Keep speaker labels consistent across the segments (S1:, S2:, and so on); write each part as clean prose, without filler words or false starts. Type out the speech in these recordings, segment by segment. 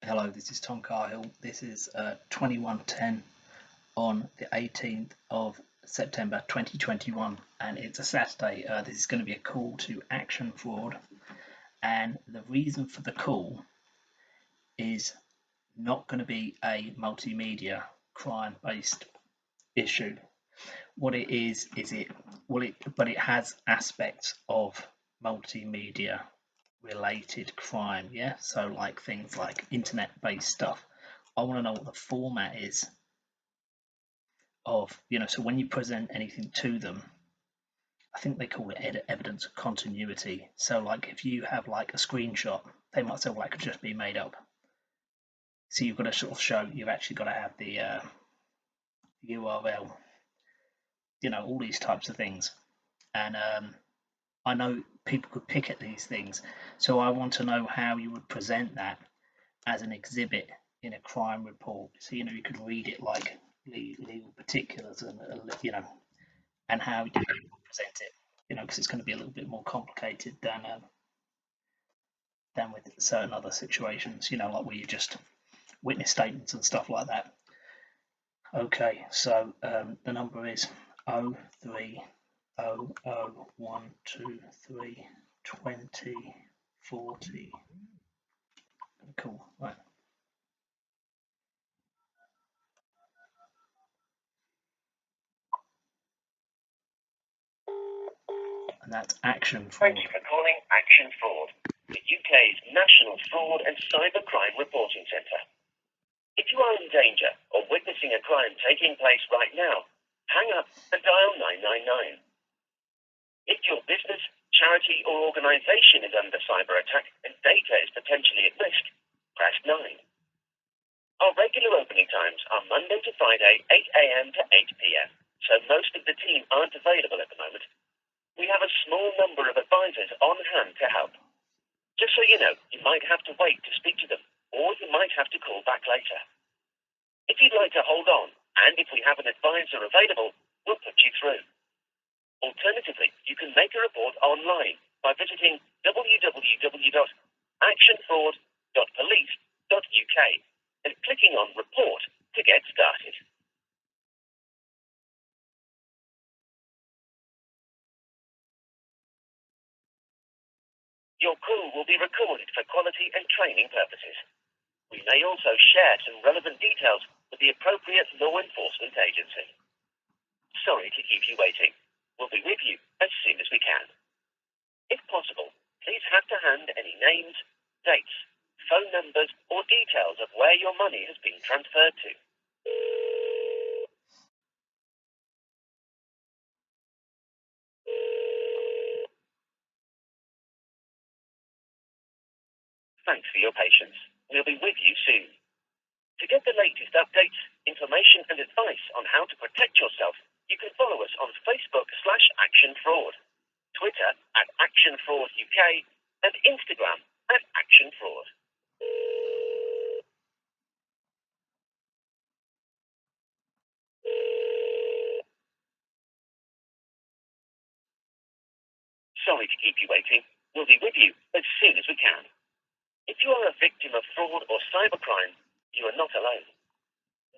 S1: Hello, this is Tom Carhill. This is 2110 on the 18th of September 2021, and it's a Saturday. This is going to be a call to action fraud, and the reason for the call is not going to be a multimedia crime-based issue. What it is it has aspects of multimedia related crime, yeah. So like things like internet-based stuff. I want to know what the format is of, so when you present anything to them, I think they call it evidence of continuity. So like if you have like a screenshot, they might say, well, that could just be made up. So you've got to sort of show, you've actually got to have the URL, all these types of things. And I know people could pick at these things. So I want to know how you would present that as an exhibit in a crime report. So, you could read it like legal particulars and, and how you present it, because it's going to be a little bit more complicated than with certain other situations, like where you just witness statements and stuff like that. Okay, so the number is 0300123040. Cool, right. And that's Action Fraud.
S2: Thank you for calling Action Fraud, the UK's national fraud and cybercrime reporting centre. If you are in danger or witnessing a crime taking place right now, hang up and dial 999. If your business, charity or organisation is under cyber attack and data is potentially at risk, press 9. Our regular opening times are Monday to Friday, 8 AM to 8 PM, so most of the team aren't available at the moment. We have a small number of advisors on hand to help. Just so you know, you might have to wait to speak to them, or you might have to call back later. If you'd like to hold on, and if we have an advisor available, we'll put you through. Alternatively, you can make a report online by visiting www.actionfraud.police.uk and clicking on Report to get started. Your call will be recorded for quality and training purposes. We may also share some relevant details with the appropriate law enforcement agency. Sorry to keep you waiting. We'll be with you as soon as we can. If possible, please have to hand any names, dates, phone numbers, or details of where your money has been transferred to. Thanks for your patience. We'll be with you soon. To get the latest updates, information and advice on how to protect yourself, you can follow us on Facebook/Action Fraud, Twitter @ActionFraudUK, and Instagram @ActionFraud. Sorry to keep you waiting. We'll be with you as soon as we can. If you are a victim of fraud or cybercrime, you are not alone.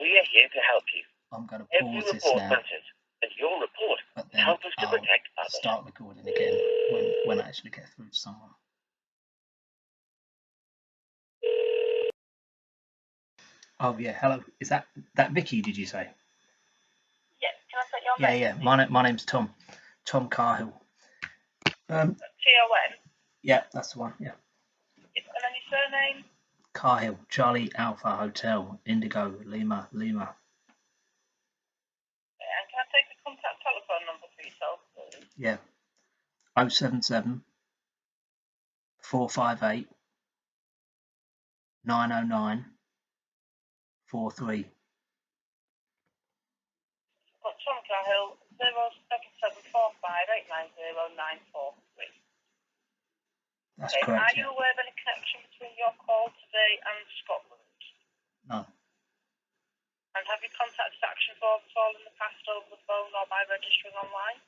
S2: We are here to help you.
S1: I'm going to
S2: Every
S1: pause this
S2: report
S1: now,
S2: matters, and your report
S1: but
S2: will
S1: then
S2: help us to
S1: I'll
S2: protect others.
S1: start recording again when I actually get through to someone. Oh yeah, hello. Is that Vicky? Did you say?
S3: Yes. Can I put your name?
S1: Yeah. My name's Tom Carhill.
S3: T-O-N?
S1: Yeah, that's the one. Yeah.
S3: And then your surname?
S1: Carhill, Charlie Alpha Hotel, Indigo, Lima.
S3: And can I take the contact telephone number for yourself, please?
S1: Yeah. 077 458 909 43.
S3: Got Tom Cahill, 07745890943.
S1: That's
S3: Okay.
S1: correct.
S3: Are you aware of any connection between your call today and Scotland?
S1: No.
S3: And have you contacted Action Fraud at all in the past over the phone or by registering online?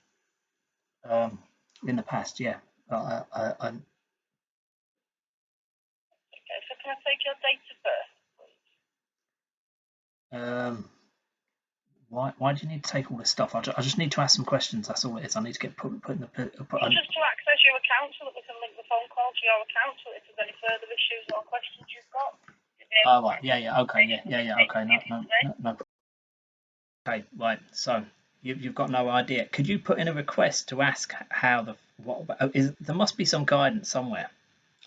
S1: In the past, yeah.
S3: Okay, so can can I take your date of birth, please?
S1: Why do you need to take all this stuff? I just need to ask some questions. That's all it is. I need to get put in the.
S3: Just to access your account so that we can link the phone call to your account. So if there's any further issues or questions you've got.
S1: Oh right, yeah, okay, okay, no. Okay, right. So you've got no idea. Could you put in a request to ask how there must be some guidance somewhere.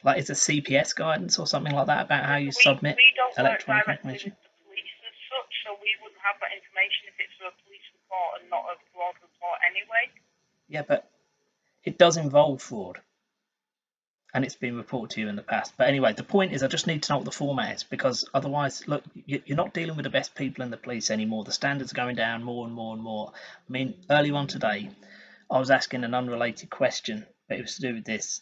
S1: Like it's a CPS guidance or something like that about how you submit electronic information?
S3: With the police as such, so we wouldn't have that information if it's for a police report and not a fraud report anyway.
S1: Yeah, but it does involve fraud. And it's been reported to you in the past. But anyway, the point is I just need to know what the format is, because otherwise, look, you're not dealing with the best people in the police anymore. The standards are going down more and more and more. I mean, earlier on today, I was asking an unrelated question, but it was to do with this.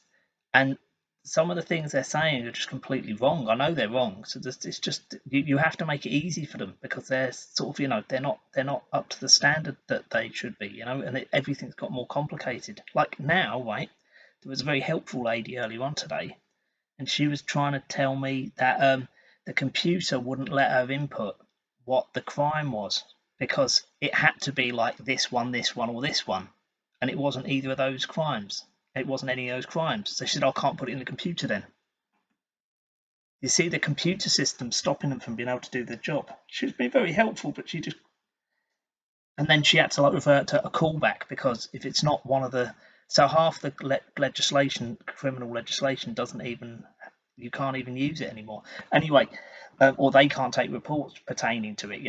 S1: And some of the things they're saying are just completely wrong. I know they're wrong. So it's just you have to make it easy for them, because they're sort of, they're not up to the standard that they should be, and everything's got more complicated. Like now, right? There was a very helpful lady earlier on today, and she was trying to tell me that the computer wouldn't let her input what the crime was, because it had to be like this one, or this one, and it wasn't either of those crimes. It wasn't any of those crimes. So she said, I can't put it in the computer then. You see, the computer system stopping them from being able to do their job. She's been very helpful, but she just... And then she had to revert to a callback, because if it's not one of the... So half the legislation, criminal legislation, doesn't even... You can't even use it anymore. Anyway, or they can't take reports pertaining to it,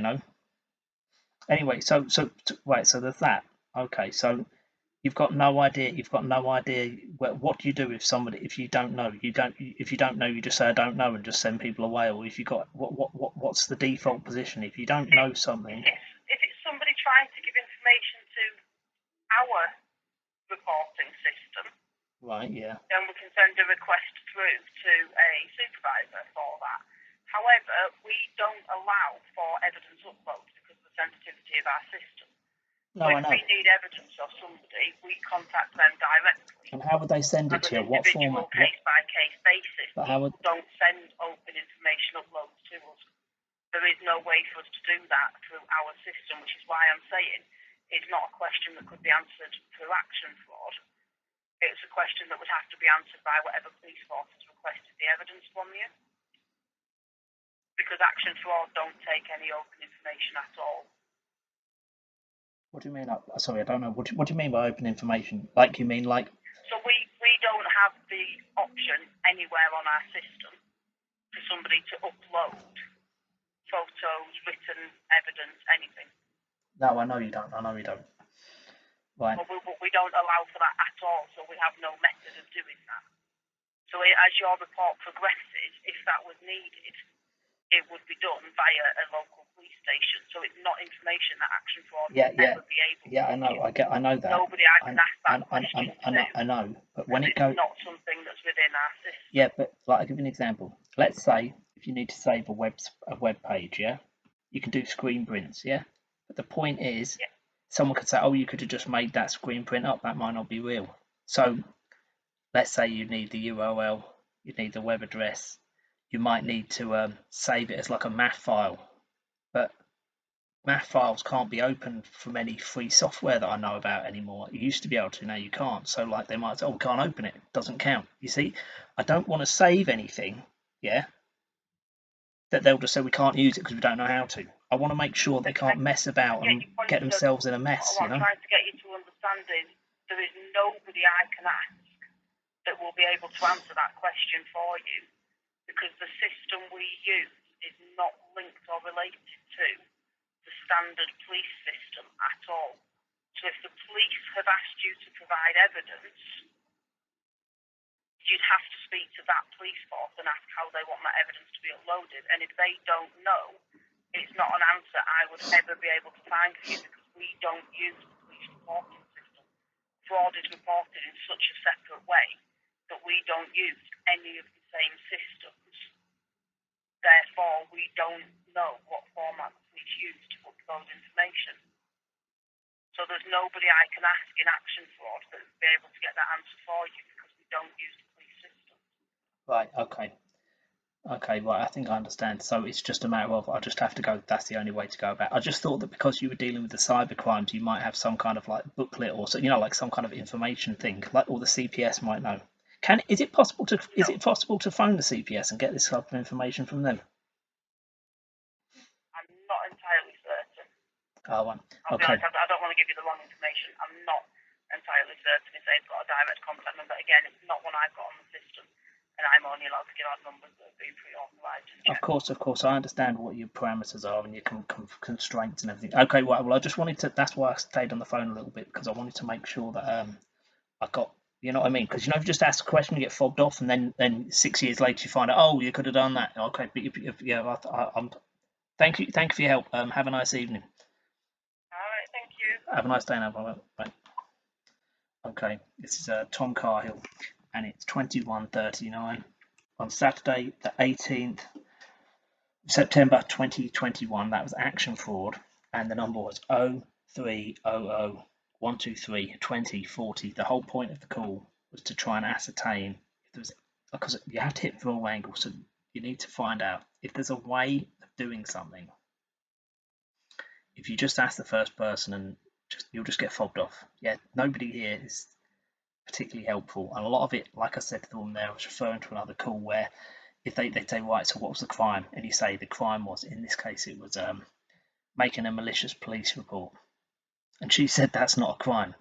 S1: Anyway, so there's that. Okay, so you've got no idea. What do you do if somebody, if you don't know, if you don't know, you just say I don't know and just send people away. Or if you got what's the default position if you don't know something?
S3: If it's somebody trying to give information to our reporting system,
S1: right? Yeah.
S3: Then we can send a request through to a supervisor for that. However, we don't allow for evidence uploads because of the sensitivity of our system.
S1: No,
S3: so
S1: I know.
S3: If we need evidence of somebody, we contact them directly.
S1: And how would they send it to you? What format?
S3: Case-by-case basis.
S1: But how would...
S3: Don't send open information uploads to us. There is no way for us to do that through our system, which is why I'm saying it's not a question that could be answered through action fraud. It's a question that would have to be answered by whatever police force has requested the evidence from you. Because action fraud don't take any open information at all.
S1: What do you mean? Sorry, I don't know. What do you mean by open information? Like, you mean like...
S3: So we don't have the option anywhere on our system for somebody to upload photos, written evidence, anything.
S1: No, I know you don't. Right.
S3: But we don't allow for that at all, so we have no method of doing that. So as your report progresses, if that was needed, it would be done via a local police station. So it's not information that action fraud would ever be able to.
S1: Yeah, I know. I know that.
S3: Nobody can ask that question
S1: I know. But when it goes...
S3: It's not something that's within our system.
S1: Yeah, but I'll give you an example. Let's say if you need to save a web page, yeah, you can do screen prints, yeah. But the point is, someone could say, oh, you could have just made that screen print up. That might not be real. So let's say you need the URL, you need the web address, you might need to save it as like a MAF file, but MAF files can't be opened from any free software that I know about anymore. You used to be able to, now you can't. So like they might say, oh, we can't open it, doesn't count. You see, I don't want to save anything, yeah, that they'll just say we can't use it because we don't know how to. I want to make sure they can't mess about and get themselves in a mess,
S3: What I'm trying to get you to understand is there is nobody I can ask that will be able to answer that question for you, because the system we use is not linked or related to the standard police system at all. So if the police have asked you to provide evidence, you'd have to speak to that police force and ask how they want that evidence to be uploaded. And if they don't know, it's not an answer I would ever be able to find for you, because we don't use the police reporting system. Fraud is reported in such a separate way that we don't use any of the same systems. Therefore, we don't know what format the police use to upload information. So there's nobody I can ask in action fraud that would be able to get that answer for you, because we don't use the police system.
S1: Right, okay. Okay, right, I think I understand. So it's just a matter of I just have to go, that's the only way to go about. I just thought that because you were dealing with the cyber crimes, you might have some kind of like booklet or so, like some kind of information thing, like all the CPS might know. Is it possible to phone the CPS and get this type of information from them?
S3: I'm not entirely certain.
S1: Oh, one.
S3: I'll be honest, I don't want to give you the wrong information. I'm not entirely certain if they've got a direct contact number. Again, it's not one I've got on the system, and I'm only allowed to give out numbers that have been pre-authorised.
S1: Of course, I understand what your parameters are and your constraints and everything. Okay, well, I just wanted to. That's why I stayed on the phone a little bit, because I wanted to make sure that I got. You know what I mean? Because if you just ask a question, you get fobbed off, and then 6 years later you find out, oh, you could have done that. Okay, but yeah, I'm. Thank you for your help. Have a nice evening.
S3: All right, thank you.
S1: Have a nice day now. Bye. Okay, this is Tom Carhill, and it's 21:39 on Saturday, the 18th of September 2021. That was Action Fraud, and the number was 0300 123 2040. The whole point of the call was to try and ascertain if there was, because you have to hit the wrong angle, so you need to find out if there's a way of doing something. If you just ask the first person and you'll just get fobbed off. Yeah, nobody here is particularly helpful, and a lot of it, like I said to the woman there, I was referring to another call where if they say, right, so what was the crime, and you say the crime was, in this case it was making a malicious police report, and she said that's not a crime.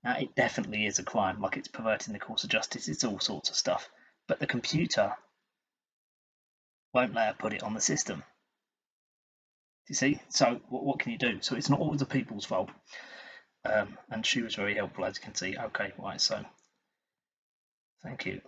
S1: Now it definitely is a crime, like it's perverting the course of justice, it's all sorts of stuff, but the computer won't let her put it on the system. You see, so what can you do? So it's not always the people's fault. And she was very helpful, as you can see. Okay, right, so thank you.